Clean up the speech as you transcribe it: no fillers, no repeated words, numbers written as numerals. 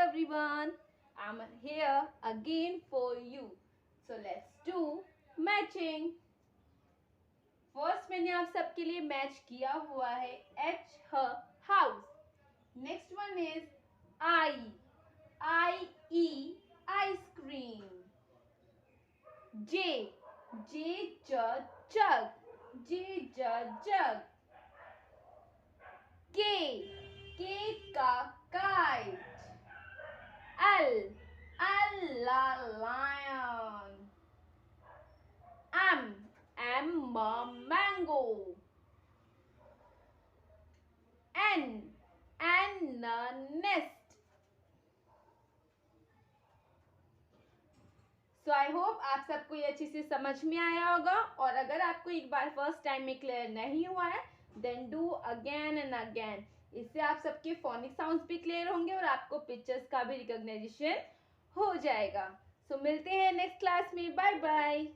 everyone, I'm here again for you. So let's do matching. First मैंने आप सबके लिए मैच किया हुआ है H her house. Next one is I ice cream. J jug. Jug. K का kite. L lion. M mango. N nest. So I hope आप सबको ये अच्छे से समझ में आया होगा, और अगर आपको एक बार फर्स्ट टाइम में क्लियर नहीं हुआ है then do again and again. इससे आप सबके फोनिक साउंड्स भी क्लियर होंगे और आपको पिक्चर्स का भी रिकॉग्नाइजेशन हो जाएगा. सो मिलते हैं नेक्स्ट क्लास में. Bye bye.